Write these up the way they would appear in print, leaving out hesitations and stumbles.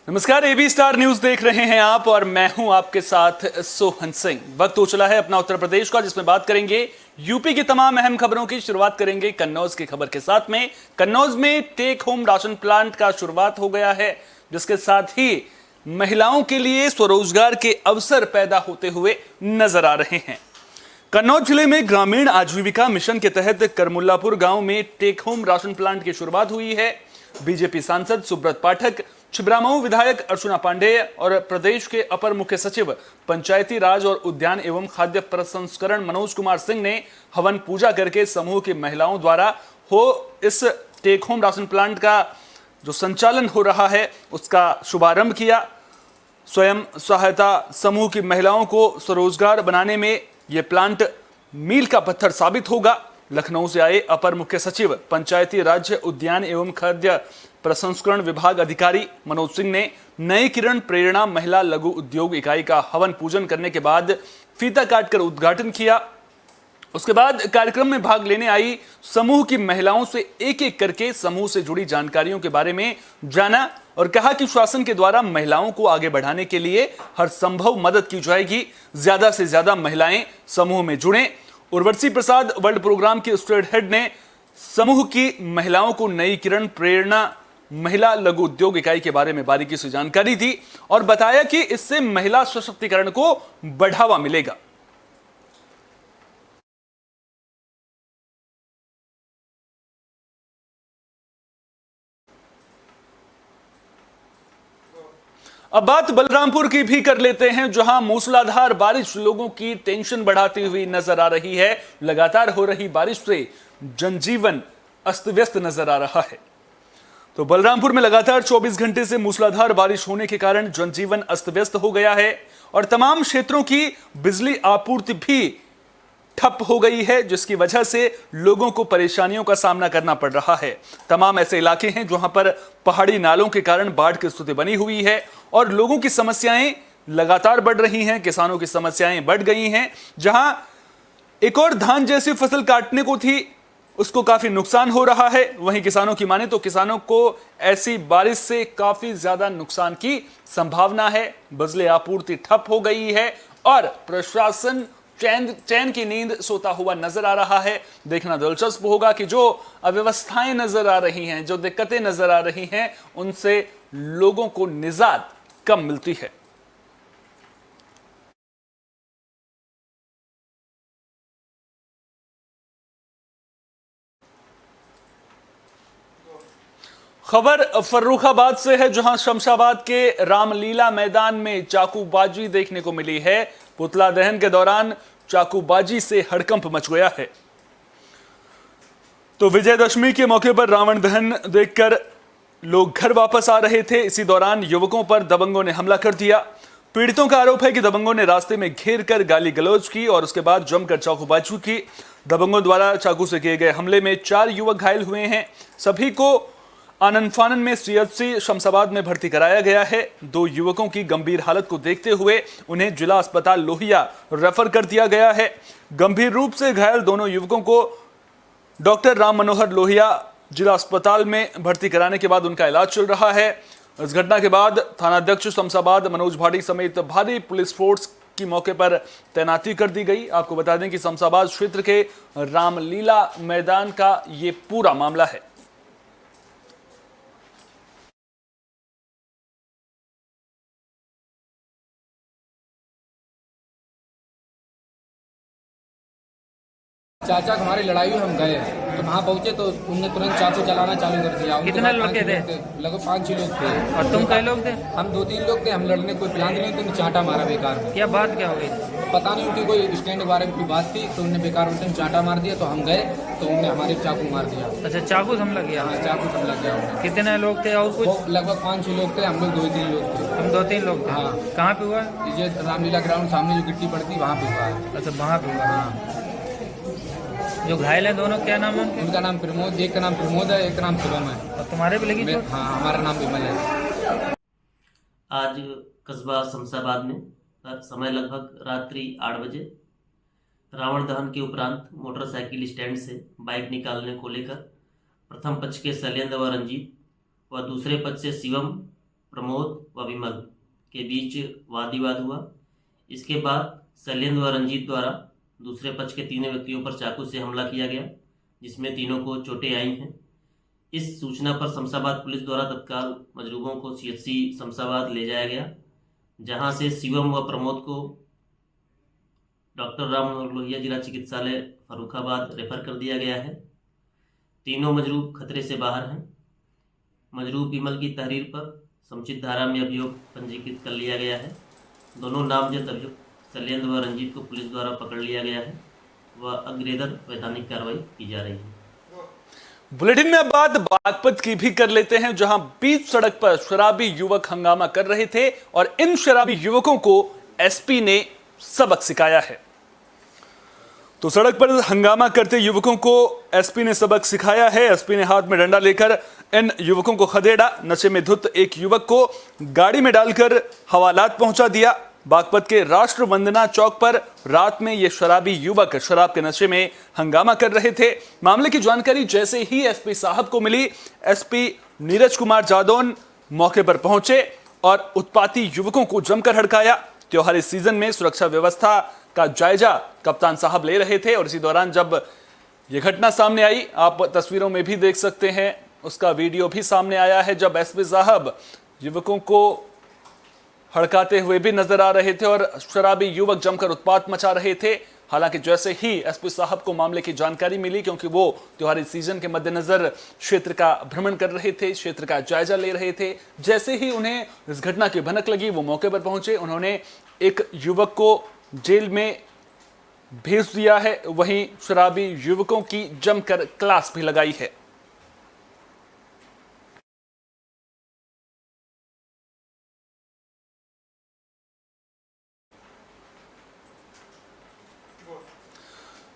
नमस्कार, AB star news देख रहे हैं आप और मैं हूं आपके साथ सोहन सिंह। वक्त हो चला है अपना उत्तर प्रदेश का, जिसमें बात करेंगे यूपी की तमाम अहम खबरों की। शुरुआत करेंगे कन्नौज की खबर के साथ में। कन्नौज में टेक होम राशन प्लांट का शुरुआत हो गया है, जिसके साथ ही महिलाओं के लिए स्वरोजगार के अवसर पैदा होते हुए नजर आ रहे हैं। कन्नौज जिले में ग्रामीण आजीविका मिशन के तहत करमुल्लापुर गांव में टेक होम राशन प्लांट की शुरुआत हुई है। बीजेपी सांसद सुब्रत पाठक, छिबरामऊ विधायक अर्चना पांडेय और प्रदेश के अपर मुख्य सचिव पंचायती राज और उद्यान एवं खाद्य प्रसंस्करण मनोज कुमार सिंह ने हवन पूजा करके समूह की महिलाओं द्वारा हो इस टेक होम राशन प्लांट का जो संचालन हो रहा है उसका शुभारंभ किया। स्वयं सहायता समूह की महिलाओं को स्वरोजगार बनाने में यह प्लांट मील का पत्थर साबित होगा। लखनऊ से आए अपर मुख्य सचिव पंचायती राज्य उद्यान एवं खाद्य प्रसंस्करण विभाग अधिकारी मनोज सिंह ने नई किरण प्रेरणा महिला लघु उद्योग इकाई का हवन पूजन करने के बाद फीता काटकर उद्घाटन किया। उसके बाद कार्यक्रम में भाग लेने आई समूह की महिलाओं से एक एक करके समूह से जुड़ी जानकारियों के बारे में जाना और कहा कि शासन के द्वारा महिलाओं को आगे बढ़ाने के लिए हर संभव मदद की जाएगी। ज्यादा से ज्यादा महिलाएं समूह में जुड़ें। उर्वशी प्रसाद वर्ल्ड प्रोग्राम के स्टेट हेड ने समूह की महिलाओं को नई किरण प्रेरणा महिला लघु उद्योग इकाई के बारे में बारीकी से जानकारी दी और बताया कि इससे महिला सशक्तिकरण को बढ़ावा मिलेगा। अब बात बलरामपुर की भी कर लेते हैं, जहां मूसलाधार बारिश लोगों की टेंशन बढ़ाती हुई नजर आ रही है। लगातार हो रही बारिश से जनजीवन अस्त व्यस्त नजर आ रहा है। तो बलरामपुर में लगातार 24 घंटे से मूसलाधार बारिश होने के कारण जनजीवन अस्त व्यस्त हो गया है और तमाम क्षेत्रों की बिजली आपूर्ति भी ठप हो गई है, जिसकी वजह से लोगों को परेशानियों का सामना करना पड़ रहा है। तमाम ऐसे इलाके हैं जहां पर पहाड़ी नालों के कारण बाढ़ की स्थिति बनी हुई है और लोगों की समस्याएं लगातार बढ़ रही हैं। किसानों की समस्याएं बढ़ गई हैं। जहां एक और धान जैसी फसल काटने को थी, उसको काफी नुकसान हो रहा है। वहीं किसानों की माने तो किसानों को ऐसी बारिश से काफी ज्यादा नुकसान की संभावना है। बिजली आपूर्ति ठप हो गई है और प्रशासन चैन की नींद सोता हुआ नजर आ रहा है। देखना दिलचस्प होगा कि जो अव्यवस्थाएं नजर आ रही हैं, जो दिक्कतें नजर आ रही हैं, उनसे लोगों को निजात कम मिलती है। खबर फर्रुखाबाद से है, जहां शमशाबाद के रामलीला मैदान में चाकूबाजी देखने को मिली है। पुतला दहन के दौरान चाकूबाजी से हड़कंप मच गया है। तो विजयदशमी के मौके पर रावण दहन देखकर लोग घर वापस आ रहे थे। इसी दौरान युवकों पर दबंगों ने हमला कर दिया। पीड़ितों का आरोप है कि दबंगों ने रास्ते में घेर कर गाली गलौज की और उसके बाद जमकर चाकूबाजी की। दबंगों द्वारा चाकू से किए गए हमले में 4 युवक घायल हुए हैं। सभी को आनंद फानन में सीएचसी शमशाबाद में भर्ती कराया गया है। 2 युवकों की गंभीर हालत को देखते हुए उन्हें जिला अस्पताल लोहिया रेफर कर दिया गया है। गंभीर रूप से घायल दोनों युवकों को डॉक्टर राम मनोहर लोहिया जिला अस्पताल में भर्ती कराने के बाद उनका इलाज चल रहा है। इस घटना के बाद थानाध्यक्ष शमशाबाद मनोज भाटी समेत भारी पुलिस फोर्स की मौके पर तैनाती कर दी गई। आपको बता दें कि शमशाबाद क्षेत्र के रामलीला मैदान का ये पूरा मामला है। चाचा हमारी लड़ाई हुई, हम गए तो वहाँ पहुँचे तो उनने तुरंत चाकू चलाना चालू कर दिया। कितने लड़के थे? लगभग 5-6 लोग थे। और तुम कई लोग थे? हम 2-3 लोग थे। हम लड़ने कोई प्लान नहीं, तो चांटा मारा बेकार में। क्या बात क्या हो गई? पता नहीं, उनकी कोई स्टैंड के बारे में कोई बात थी तो उन्होंने बेकार में चांटा मार दिया। तो हम गए तो उन्होंने हमारे चाकू मार दिया। अच्छा, चाकू से हमला किया? हाँ, चाकू से हमला किया उन्होंने। कितने लोग थे और कुछ? लगभग 5-6 लोग थे। हम लोग 2-3 लोग थे। हम 2-3 लोग थे। हाँ। कहाँ पे हुआ? ये रामलीला ग्राउंड सामने जो गिट्टी पड़ती वहाँ पे हुआ है। अच्छा, वहाँ पे हुआ। हाँ। जो घायल है दोनों, क्या नाम है उनके? उनका नाम प्रमोद, एक का नाम प्रमोद है, एक का नाम शिवम है। और तुम्हारे भी लगी चोट? हाँ, हमारा नाम विमल है। आज कस्बा शमशाबाद में समय लगभग रात्रि 8 बजे रावण दहन के उपरांत मोटरसाइकिल स्टैंड से बाइक निकालने को लेकर प्रथम पक्ष के शैलेंद्र व रंजीत व दूसरे पक्ष से शिवम प्रमोद व विमल के बीच वाद विवाद हुआ। इसके बाद शैलेंद्र व रंजीत द्वारा दूसरे पक्ष के तीनों व्यक्तियों पर चाकू से हमला किया गया, जिसमें तीनों को चोटें आई हैं। इस सूचना पर शमशाबाद पुलिस द्वारा तत्काल मजरूबों को CHC शमशाबाद ले जाया गया, जहां से शिवम व प्रमोद को डॉक्टर राम मनोहर लोहिया जिला चिकित्सालय फर्रुखाबाद रेफर कर दिया गया है। तीनों मजरूब खतरे से बाहर हैं। मजरूब विमल की तहरीर पर समुचित धारा में अभियोग पंजीकृत कर लिया गया है। दोनों नामजद अभियुक्त शैलेंद्र व रंजीत को पुलिस द्वारा पकड़ लिया गया है व अग्रेदर वैधानिक कार्रवाई की जा रही है। बुलेटिन में अब बात बागपत की भी कर लेते हैं, जहां बीच सड़क पर शराबी युवक हंगामा कर रहे थे और इन शराबी युवकों को एसपी ने सबक सिखाया है। तो सड़क पर हंगामा करते युवकों को एसपी ने सबक सिखाया है। एसपी ने हाथ में डंडा लेकर इन युवकों को खदेड़ा। नशे में धुत एक युवक को गाड़ी में डालकर हवालात पहुंचा दिया। बागपत के राष्ट्र वंदना चौक पर रात में ये शराबी युवक शराब के नशे में हंगामा कर रहे थे। मामले की जानकारी जैसे ही एसपी साहब को मिली, एसपी नीरज कुमार जादौन मौके पर पहुंचे और उत्पाती युवकों को जमकर हड़काया। त्योहारी सीजन में सुरक्षा व्यवस्था का जायजा कप्तान साहब ले रहे थे और इसी दौरान जब यह घटना सामने आई, आप तस्वीरों में भी देख सकते हैं, उसका वीडियो भी सामने आया है, जब एसपी साहब युवकों को हड़काते हुए भी नजर आ रहे थे और शराबी युवक जमकर उत्पात मचा रहे थे। हालांकि जैसे ही एसपी साहब को मामले की जानकारी मिली, क्योंकि वो त्योहारी सीजन के मद्देनजर क्षेत्र का भ्रमण कर रहे थे, क्षेत्र का जायजा ले रहे थे, जैसे ही उन्हें इस घटना की भनक लगी, वो मौके पर पहुंचे। उन्होंने एक युवक को जेल में भेज दिया है, वहीं शराबी युवकों की जमकर क्लास भी लगाई है।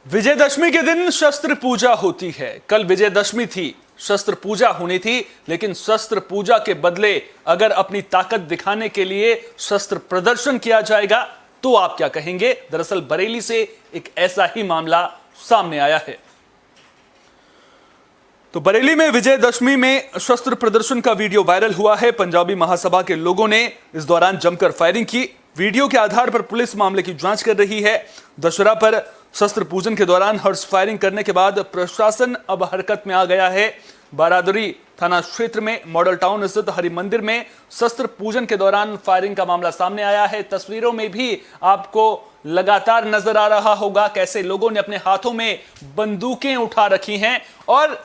विजयदशमी के दिन शस्त्र पूजा होती है। कल विजयदशमी थी, शस्त्र पूजा होनी थी, लेकिन शस्त्र पूजा के बदले अगर अपनी ताकत दिखाने के लिए शस्त्र प्रदर्शन किया जाएगा तो आप क्या कहेंगे? दरअसल बरेली से एक ऐसा ही मामला सामने आया है। तो बरेली में विजयदशमी में शस्त्र प्रदर्शन का वीडियो वायरल हुआ है। पंजाबी महासभा के लोगों ने इस दौरान जमकर फायरिंग की। वीडियो के आधार पर पुलिस मामले की जांच कर रही है। दशहरा पर शस्त्र पूजन के दौरान हर्ष फायरिंग करने के बाद प्रशासन अब हरकत में आ गया है। बारादरी थाना क्षेत्र में मॉडल टाउन स्थित हरि मंदिर में शस्त्र पूजन के दौरान फायरिंग का मामला सामने आया है। तस्वीरों में भी आपको लगातार नजर आ रहा होगा कैसे लोगों ने अपने हाथों में बंदूकें उठा रखी हैं और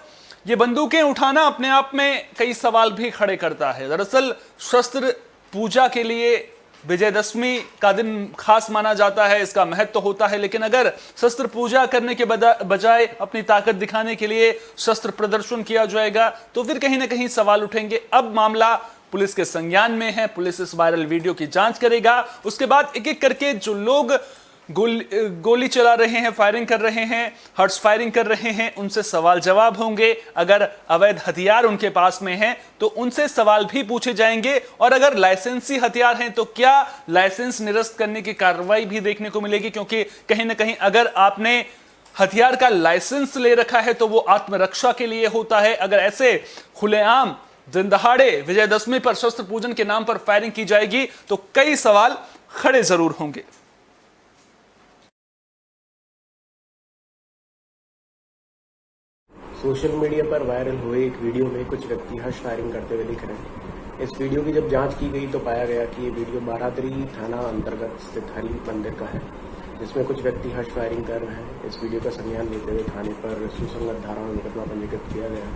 ये बंदूकें उठाना अपने आप में कई सवाल भी खड़े करता है। दरअसल शस्त्र पूजा के लिए विजयदशमी का दिन खास माना जाता है, इसका महत्व होता है, लेकिन अगर शस्त्र पूजा करने के बजाय अपनी ताकत दिखाने के लिए शस्त्र प्रदर्शन किया जाएगा तो फिर कहीं ना कहीं सवाल उठेंगे। अब मामला पुलिस के संज्ञान में है, पुलिस इस वायरल वीडियो की जांच करेगा। उसके बाद एक एक करके जो लोग गोली चला रहे हैं, फायरिंग कर रहे हैं, हर्ष फायरिंग कर रहे हैं, उनसे सवाल जवाब होंगे। अगर अवैध हथियार उनके पास में हैं तो उनसे सवाल भी पूछे जाएंगे और अगर लाइसेंसी हथियार हैं तो क्या लाइसेंस निरस्त करने की कार्रवाई भी देखने को मिलेगी, क्योंकि कहीं ना कहीं अगर आपने हथियार का लाइसेंस ले रखा है तो वो आत्मरक्षा के लिए होता है। अगर ऐसे खुलेआम दिन दहाड़े विजयदशमी पर शस्त्र पूजन के नाम पर फायरिंग की जाएगी तो कई सवाल खड़े जरूर होंगे। सोशल मीडिया पर वायरल हुए एक वीडियो में कुछ व्यक्ति हर्ष फायरिंग करते हुए दिख रहे हैं। इस वीडियो की जब जांच की गई तो पाया गया कि ये वीडियो बारादरी थाना अंतर्गत स्थित हरि मंदिर का है, जिसमें कुछ व्यक्ति हर्ष फायरिंग कर रहे हैं। इस वीडियो का संज्ञान लेते हुए थाने पर सुसंगत धारा में मुकदमा पंजीकृत किया गया है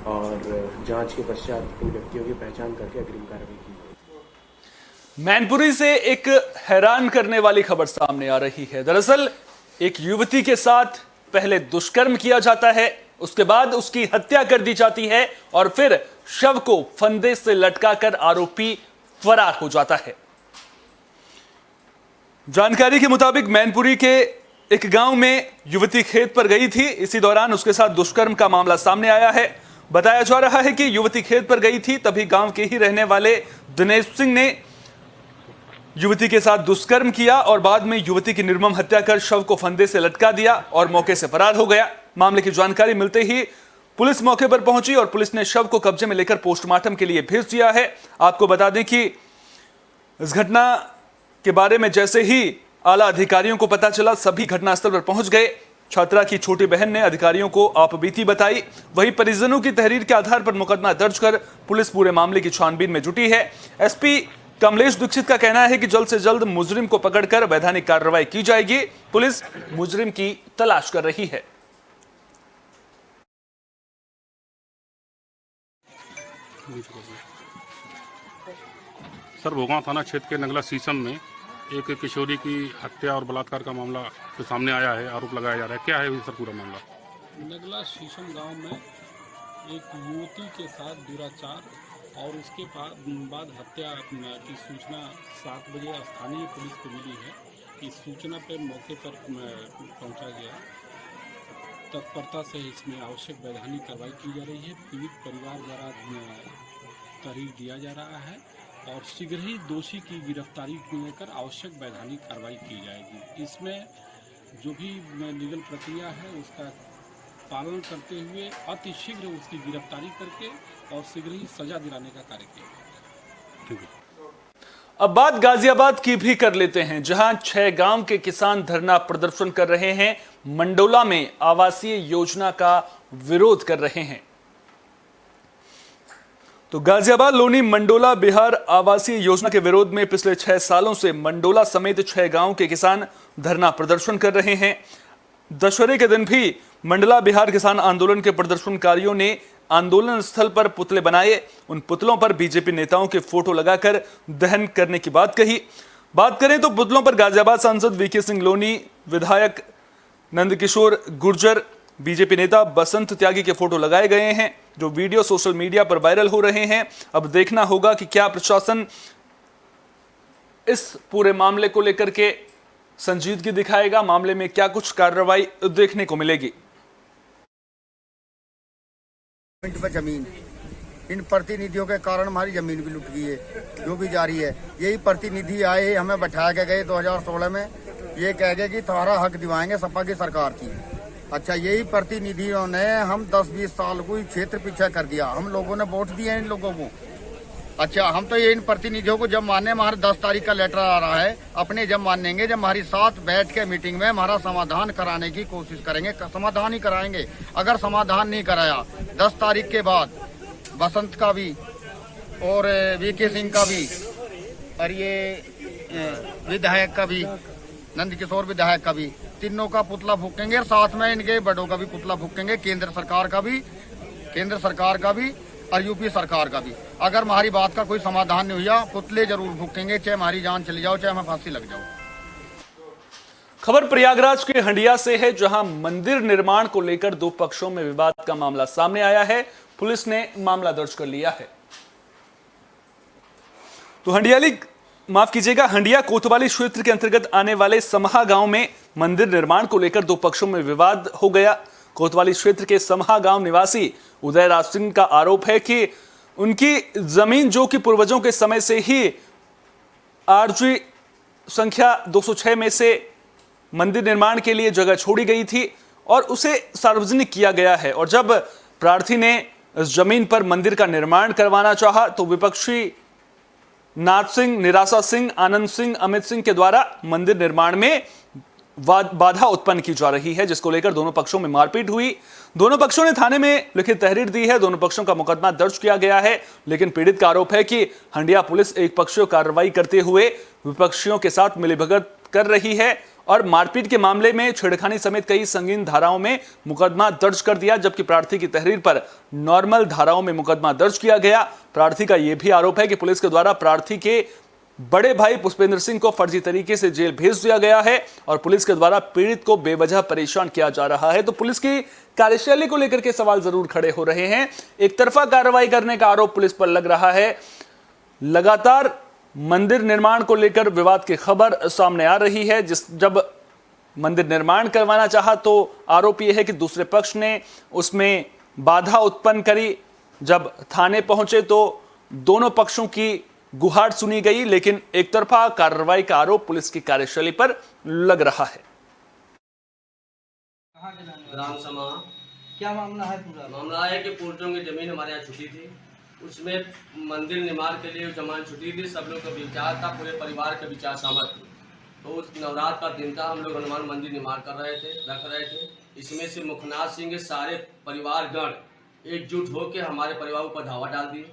और जांच के पश्चात इन व्यक्तियों की पहचान करके अग्रिम कार्रवाई की। मैनपुरी से एक हैरान करने वाली खबर सामने आ रही है। दरअसल एक युवती के साथ पहले दुष्कर्म किया जाता है, उसके बाद उसकी हत्या कर दी जाती है और फिर शव को फंदे से लटकाकर आरोपी फरार हो जाता है। जानकारी के मुताबिक मैनपुरी के एक गांव में युवती खेत पर गई थी। इसी दौरान उसके साथ दुष्कर्म का मामला सामने आया है। बताया जा रहा है कि युवती खेत पर गई थी, तभी गांव के ही रहने वाले दिनेश सिंह ने युवती के साथ दुष्कर्म किया और बाद में युवती की निर्मम हत्या कर शव को फंदे से लटका दिया और मौके से फरार हो गया। मामले की जानकारी मिलते ही पुलिस मौके पर पहुंची और पुलिस ने शव को कब्जे में लेकर पोस्टमार्टम के लिए भेज दिया है। आपको बता दें कि इस घटना के बारे में जैसे ही आला अधिकारियों को पता चला, सभी घटनास्थल पर पहुंच गए। छात्रा की छोटी बहन ने अधिकारियों को आपबीती बताई। वहीं परिजनों की तहरीर के आधार पर मुकदमा दर्ज कर पुलिस पूरे मामले की छानबीन में जुटी है। एसपी कमलेश दीक्षित का कहना है कि जल्द से जल्द मुजरिम को पकड़कर वैधानिक कार्रवाई की जाएगी। पुलिस मुजरिम की तलाश कर रही है। सर, भोगांव थाना क्षेत्र के नगला शीशम में एक किशोरी की हत्या और बलात्कार का मामला जो सामने आया है, आरोप लगाया जा रहा है, क्या है सर पूरा मामला? नगला शीशम गांव में एक युवती के साथ दुराचार और उसके बाद हत्या की सूचना 7 बजे स्थानीय पुलिस को मिली है। इस सूचना पर मौके पर पहुंचा गया। तत्परता से इसमें आवश्यक वैधानिक कार्रवाई की जा रही है। पीड़ित परिवार द्वारा तहरीर दिया जा रहा है और शीघ्र ही दोषी की गिरफ्तारी को लेकर आवश्यक वैधानिक कार्रवाई की जाएगी। इसमें जो भी लीगल प्रक्रिया है उसका पालन करते हुए अति शीघ्र उसकी गिरफ्तारी करके और शीघ्र ही सजा दिलाने का कार्य किया जाएगा। अब बात गाजियाबाद की भी कर लेते हैं, जहां 6 गांव के किसान धरना प्रदर्शन कर रहे हैं। मंडोला में आवासीय योजना का विरोध कर रहे हैं। तो गाजियाबाद लोनी मंडोला बिहार आवासीय योजना के विरोध में पिछले 6 सालों से मंडोला समेत 6 गांव के किसान धरना प्रदर्शन कर रहे हैं। दशहरे के दिन भी मंडला बिहार किसान आंदोलन के प्रदर्शनकारियों ने आंदोलन स्थल पर पुतले बनाए। उन पुतलों पर बीजेपी नेताओं के फोटो लगाकर दहन करने की बात कही। बात करें तो पुतलों पर गाजियाबाद सांसद वीके सिंह लोनी, विधायक नंदकिशोर गुर्जर, बीजेपी नेता बसंत त्यागी के फोटो लगाए गए हैं, जो वीडियो सोशल मीडिया पर वायरल हो रहे हैं। अब देखना होगा कि क्या प्रशासन इस पूरे मामले को लेकर के संजीदगी दिखाएगा, मामले में क्या कुछ कार्रवाई देखने को मिलेगी। जमीन, इन प्रतिनिधियों के कारण हमारी जमीन भी लुट गई है, जो भी जारी है। यही प्रतिनिधि आए, हमें बैठा के गए 2016 में, ये कह गए कि तुम्हारा हक दिवाएंगे सपा की सरकार थी। अच्छा, यही प्रतिनिधियों ने हम 10-20 साल को क्षेत्र पीछे कर दिया। हम लोगों ने वोट दिए इन लोगों को। अच्छा, हम तो ये इन प्रतिनिधियों को जब माने, हमारे 10 तारीख का लेटर आ रहा है, अपने जब मानेंगे, जब हमारी साथ बैठ के मीटिंग में हमारा समाधान कराने की कोशिश करेंगे, समाधान ही कराएंगे। अगर समाधान नहीं कराया 10 तारीख के बाद बसंत का भी और वीके सिंह का भी और ये विधायक का भी, नंदकिशोर विधायक का भी, तीनों का पुतला फूकेंगे और साथ में इनके बड़ों का भी पुतला फूकेंगे, केंद्र सरकार का भी और यूपी सरकार का भी। अगर हमारी बात का कोई समाधान नहीं हुआ, पुतले जरूर फूकेंगे, चाहे हमारी जान चली जाओ, चाहे हमें फांसी लग जाओ। खबर प्रयागराज के हंडिया से है, जहां मंदिर निर्माण को लेकर 2 पक्षों में विवाद का मामला सामने आया है। पुलिस ने मामला दर्ज कर लिया है। तो हंडिया कोतवाली क्षेत्र के अंतर्गत आने वाले समहा गांव में मंदिर निर्माण को लेकर 2 पक्षों में विवाद हो गया। कोतवाली क्षेत्र के समहा गांव निवासी उदय राज सिंह का आरोप है कि उनकी जमीन, जो कि पूर्वजों के समय से ही आरजी संख्या 206 में से मंदिर निर्माण के लिए जगह छोड़ी गई थी और उसे सार्वजनिक किया गया है। और जब प्रार्थी ने इस जमीन पर मंदिर का निर्माण करवाना चाहा तो विपक्षी नाथ सिंह, निराशा सिंह, आनंद सिंह, अमित सिंह के द्वारा मंदिर निर्माण में बाधा उत्पन्न की जा रही है, जिसको लेकर दोनों पक्षों में मारपीट हुई। दोनों पक्षों ने थाने में लिखित तहरीर दी है। दोनों पक्षों का मुकदमा दर्ज किया गया है, लेकिन पीड़ित का आरोप है कि हंडिया पुलिस एक पक्षीय कार्रवाई करते हुए विपक्षियों के साथ मिलीभगत कर रही है और मारपीट के मामले में छेड़खानी समेत कई संगीन धाराओं में मुकदमा दर्ज कर दिया, जबकि प्रार्थी की तहरीर पर नॉर्मल धाराओं में मुकदमा दर्ज किया गया। प्रार्थी का यह भी आरोप है कि पुलिस के द्वारा प्रार्थी के बड़े भाई पुष्पेंद्र सिंह को फर्जी तरीके से जेल भेज दिया गया है और पुलिस के द्वारा पीड़ित को बेवजह परेशान किया जा रहा है। तो पुलिस की कार्यशैली को लेकर के सवाल जरूर खड़े हो रहे हैं। एक तरफा कार्रवाई करने का आरोप पुलिस पर लग रहा है। लगातार मंदिर निर्माण को लेकर विवाद की खबर सामने आ रही है। जब मंदिर निर्माण करवाना चाहा तो आरोप यह है कि दूसरे पक्ष ने उसमें बाधा उत्पन्न करी। जब थाने पहुंचे तो दोनों पक्षों की गुहार सुनी गई, लेकिन एक तरफा कार्रवाई का आरोप पुलिस की कार्यशैली पर लग रहा है। ग्राम समा क्या मामला है पूरा? मामला है कि पूर्वजों की जमीन हमारे यहाँ छुटी थी, उसमें मंदिर निर्माण के लिए जमीन छुटी थी, सब लोग का विचार था, पूरे परिवार का विचार सहमत थी। तो उस नवरात्र का दिन था, हम लोग हनुमान मंदिर निर्माण कर रहे थे, रख रहे थे। इसमें से मुखनाथ सिंह के सारे परिवारगण एकजुट होकर हमारे परिवार पर धावा डाल दिए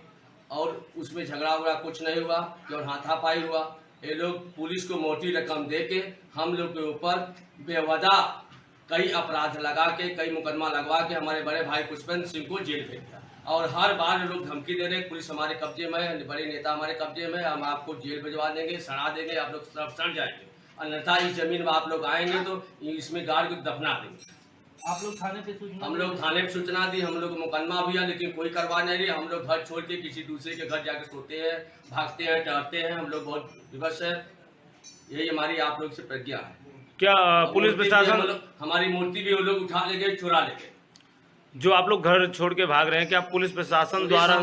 और उसमें झगड़ा वगड़ा कुछ नहीं हुआ, केवल हाथापाई हुआ। ये लोग पुलिस को मोटी रकम दे के हम लोग के ऊपर बेवजह कई अपराध लगा के, कई मुकदमा लगवा के हमारे बड़े भाई पुष्पेंद्र सिंह को जेल भेज दिया। और हर बार लोग धमकी दे रहे हैं, पुलिस हमारे कब्जे में है, बड़े नेता हमारे कब्जे में, हम आपको जेल भिजवा देंगे, सड़ा देंगे, आप लोग सब सड़ जाएंगे, अन्यथा इस जमीन में आप लोग आएंगे तो इसमें गाड़ को दफना देंगे। आप लोग थाने पे सूचना? हम लोग थाने पे सूचना दी, हम लोग मुकदमा भी है, लेकिन कोई करवा नहीं रही। हम लोग घर छोड़ के किसी दूसरे के घर जाके सोते हैं, भागते हैं, डरते हैं, हम लोग बहुत विवश है। यही हमारी आप लोग से प्रज्ञा है। क्या पुलिस प्रशासन, हमारी मूर्ति भी वो लोग उठा ले गए, चुरा ले गए। जो आप लोग घर छोड़ के भाग रहे हैं, क्या पुलिस प्रशासन द्वारा?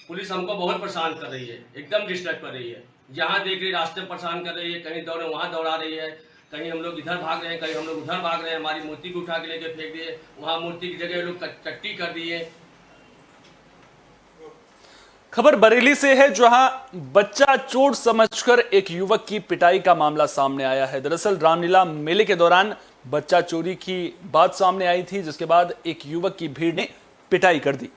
पुलिस हमको बहुत परेशान कर रही है, एकदम डिस्टर्ब कर रही है। जहाँ देख रही रास्ते परेशान कर रही है, कहीं दौड़े वहाँ दौड़ा रही है, कहीं हम लोग इधर भाग रहे हैं, कहीं हम लोग उधर भाग रहे हैं। हमारी मूर्ति को उठा के लेके फेंक दिए, वहाँ मूर्ति की जगह लोग चट्टी कर दिए। खबर बरेली से है, जहां बच्चा चोर समझकर एक युवक की पिटाई का मामला सामने आया है। दरअसल रामलीला मेले के दौरान बच्चा चोरी की बात सामने आई थी, जिसके बाद एक युवक की भीड़ ने पिटाई कर दी।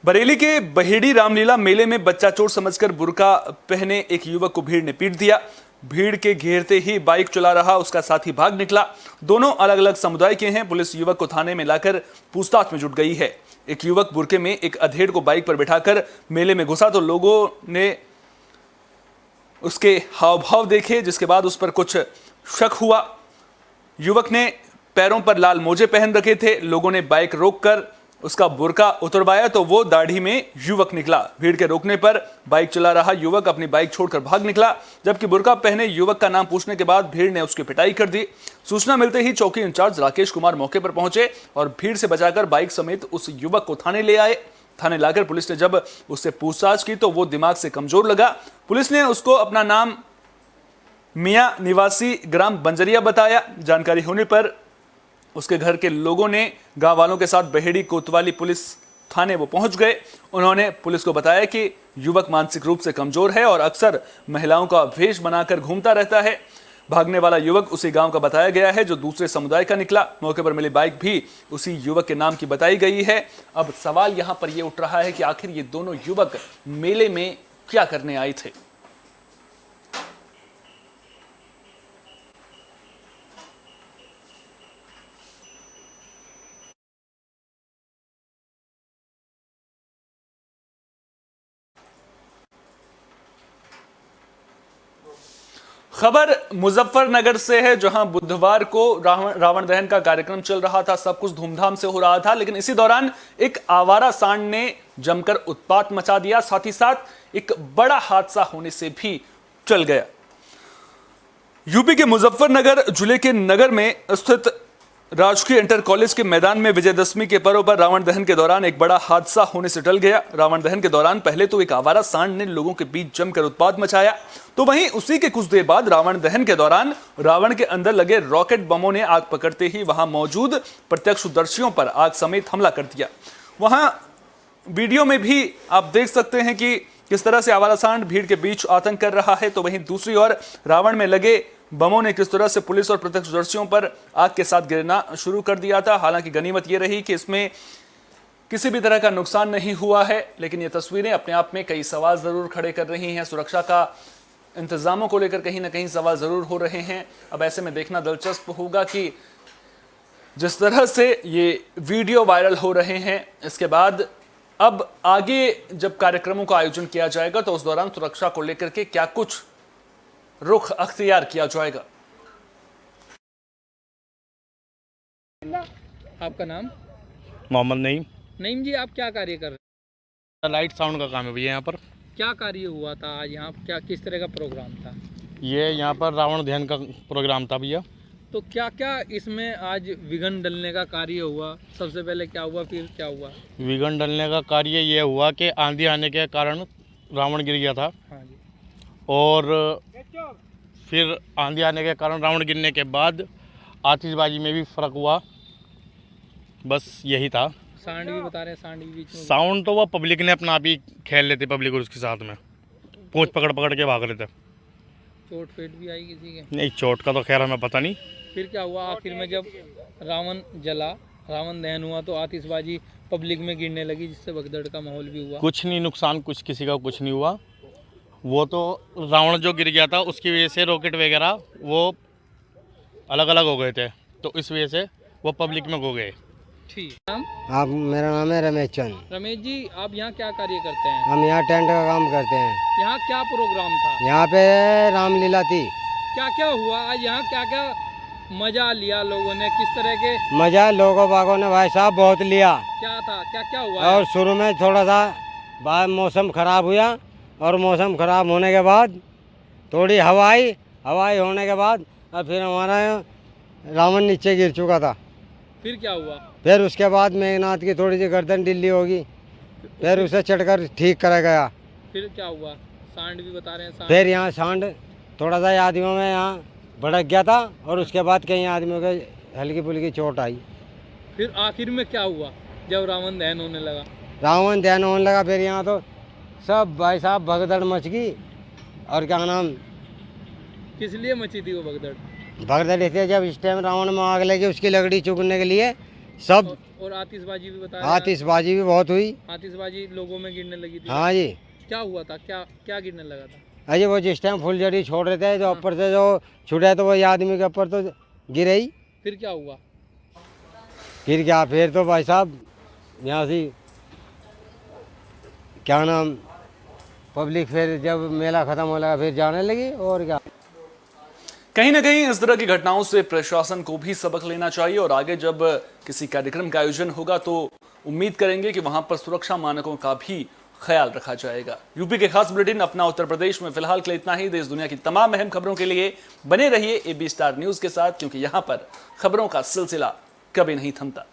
बरेली के बहेड़ी रामलीला मेले में बच्चा चोर समझकर बुर्का पहने एक युवक को भीड़ ने पीट दिया। भीड़ के घेरते ही बाइक चला रहा उसका साथी भाग निकला। दोनों अलग अलग समुदाय के हैं। पुलिस युवक को थाने में लाकर पूछताछ में जुट गई है। एक युवक बुर्के में एक अधेड़ को बाइक पर बिठाकर मेले में घुसा तो लोगों ने उसके हाव भाव देखे, जिसके बाद उस पर कुछ शक हुआ। युवक ने पैरों पर लाल मोजे पहन रखे थे। लोगों ने बाइक रोककर उसका बुर्का उतरवाया तो वो दाढ़ी में युवक निकला। भीड़ के रोकने पर बाइक चला रहा युवक अपनी बाइक छोड़कर भाग निकला, जबकि बुर्का पहने युवक का नाम पूछने के बाद भीड़ ने उसकी पिटाई कर दी। सूचना मिलते ही चौकी इंचार्ज राकेश कुमार मौके पर पहुंचे और भीड़ से बचाकर बाइक समेत उस युवक को थाने ले आए। थाने लाकर पुलिस ने जब उससे पूछताछ की तो वो दिमाग से कमजोर लगा। पुलिस ने उसको अपना नाम मियां निवासी ग्राम बंजरिया बताया। जानकारी होने पर उसके घर के लोगों ने गांव वालों के साथ बहेड़ी कोतवाली पुलिस थाने वो पहुंच गए। उन्होंने पुलिस को बताया कि युवक मानसिक रूप से कमजोर है और अक्सर महिलाओं का वेश बनाकर घूमता रहता है। भागने वाला युवक उसी गांव का बताया गया है जो दूसरे समुदाय का निकला। मौके पर मिली बाइक भी उसी युवक के नाम की बताई गई है। अब सवाल यहां पर यह उठ रहा है कि आखिर ये दोनों युवक मेले में क्या करने आए थे। खबर मुजफ्फरनगर से है, जहां बुधवार को रावण दहन का कार्यक्रम चल रहा था। सब कुछ धूमधाम से हो रहा था, लेकिन इसी दौरान एक आवारा सांड ने जमकर उत्पात मचा दिया। साथ ही साथ एक बड़ा हादसा होने से भी चल गया। यूपी के मुजफ्फरनगर जिले के नगर में स्थित राजकीय इंटर कॉलेज के मैदान में विजयदशमी के पर्व पर रावण दहन के दौरान एक बड़ा हादसा होने से टल गया। रावण दहन के दौरान पहले तो एक आवारा सांड ने लोगों के बीच जमकर उत्पात मचाया, तो वहीं उसी के कुछ देर बाद रावण दहन के दौरान रावण के अंदर लगे रॉकेट बमों ने आग पकड़ते ही वहां मौजूद प्रत्यक्षदर्शियों पर आग समेत हमला कर दिया। वहां वीडियो में भी आप देख सकते हैं कि किस तरह से आवारा सांड भीड़ के बीच आतंक कर रहा है, तो वहीं दूसरी ओर रावण में लगे बमों ने किस तरह से पुलिस और प्रत्यक्षदर्शियों पर आग के साथ गिरना शुरू कर दिया था। हालांकि गनीमत यह रही कि इसमें किसी भी तरह का नुकसान नहीं हुआ है, लेकिन ये तस्वीरें अपने आप में कई सवाल जरूर खड़े कर रही हैं। सुरक्षा का इंतजामों को लेकर कहीं ना कहीं सवाल जरूर हो रहे हैं। अब ऐसे में देखना दिलचस्प होगा कि जिस तरह से ये वीडियो वायरल हो रहे हैं, इसके बाद अब आगे जब कार्यक्रमों का आयोजन किया जाएगा तो उस दौरान सुरक्षा को लेकर के क्या कुछ रुख अख्तियार किया जाएगा। आपका नाम? मोहम्मद नईम। नईम जी, आप क्या कार्य कर रहे हैं? लाइट साउंड का काम है भैया यहाँ पर। क्या कार्य हुआ था आज यहाँ? क्या किस तरह का प्रोग्राम था? ये यहाँ पर रावण दहन का प्रोग्राम था भैया। तो क्या क्या इसमें आज विघन डलने का कार्य हुआ? सबसे पहले क्या हुआ, फिर क्या हुआ? विघन डलने का कार्य ये हुआ कि आंधी आने के कारण रावण गिर गया था। हाँ जी। और फिर आंधी आने के कारण रावण गिरने के बाद आतिशबाजी में भी फ़र्क हुआ बस यही था। सांड भी बता रहे हैं, सांड भी बीच में। साउंड तो वो पब्लिक ने अपना आप ही खेल लेते, पब्लिक और उसके साथ में पूंछ पकड़ पकड़ के भाग रहे थे। चोट पेट भी आई किसी के? नहीं, चोट का तो खैर हमें पता नहीं। फिर क्या हुआ आखिर में जब रावण जला, रावण दहन हुआ तो आतिशबाजी पब्लिक में गिरने लगी, जिससे भगदड़ का माहौल भी हुआ? कुछ नहीं नुकसान, कुछ किसी का कुछ नहीं हुआ। वो तो रावण जो गिर गया था उसकी वजह से रॉकेट वगैरह वो अलग अलग हो गए थे, तो इस वजह से वो पब्लिक में हो गए। ठीक। नाम? आप, मेरा नाम है रमेश चंद। रमेश जी, आप यहाँ क्या कार्य करते हैं? हम यहाँ टेंट का काम करते हैं। यहाँ क्या प्रोग्राम था? यहाँ पे रामलीला थी। क्या क्या हुआ आज यहाँ? क्या क्या मजा लिया लोगों ने? किस तरह के मजा लोगों बागों ने भाई साहब बहुत लिया। क्या था, क्या क्या हुआ? और शुरू में थोड़ा सा बाद मौसम खराब हुआ, और मौसम खराब होने के बाद थोड़ी हवाई होने के बाद और फिर हमारा रावण नीचे गिर चुका था। फिर क्या हुआ? फिर उसके बाद मेघनाथ की थोड़ी सी गर्दन ढीली होगी, फिर उसे चढ़कर ठीक करा गया। फिर क्या हुआ? सांड भी बता रहे हैं। सांड? फिर यहाँ सांड थोड़ा सा आदमियों में यहाँ भड़क गया था, और उसके बाद कई आदमियों के हल्की फुल्की चोट आई। फिर आखिर में क्या हुआ जब रावण दहन होने लगा? रावण दहन होने लगा, फिर यहाँ तो सब भाई साहब भगदड़ मच गई। और क्या नाम, किस लिए मची थी वो भगदड़? भगदड़ इसलिए जब इस टाइम रावण में आग लगी उसकी लकड़ी चुगने के लिए सब। और आतिशबाजी भी बता रहे हैं। आतिशबाजी भी बहुत हुई। आतिशबाजी लोगों में गिरने लगी थी। हाँ जी। क्या हुआ था? क्या क्या गिरने लगा था? अजय वो जिस टाइम फुलझड़ी छोड़ रहे थे, जो ऊपर से जो छुटे तो वो आदमी के ऊपर तो गिरे ही। फिर क्या हुआ? फिर क्या, फिर तो भाई साहब यहाँ से क्या नाम पब्लिक फिर जब मेला ख़त्म हो लगा फिर जाने लगी। और क्या, कहीं ना कहीं इस तरह की घटनाओं से प्रशासन को भी सबक लेना चाहिए, और आगे जब किसी कार्यक्रम का आयोजन होगा तो उम्मीद करेंगे कि वहां पर सुरक्षा मानकों का भी ख्याल रखा जाएगा। यूपी के खास बुलेटिन अपना उत्तर प्रदेश में फिलहाल के लिए इतना ही। देश दुनिया की तमाम अहम खबरों के लिए बने रहिए AB स्टार न्यूज के साथ, क्योंकि यहां पर खबरों का सिलसिला कभी नहीं थमता।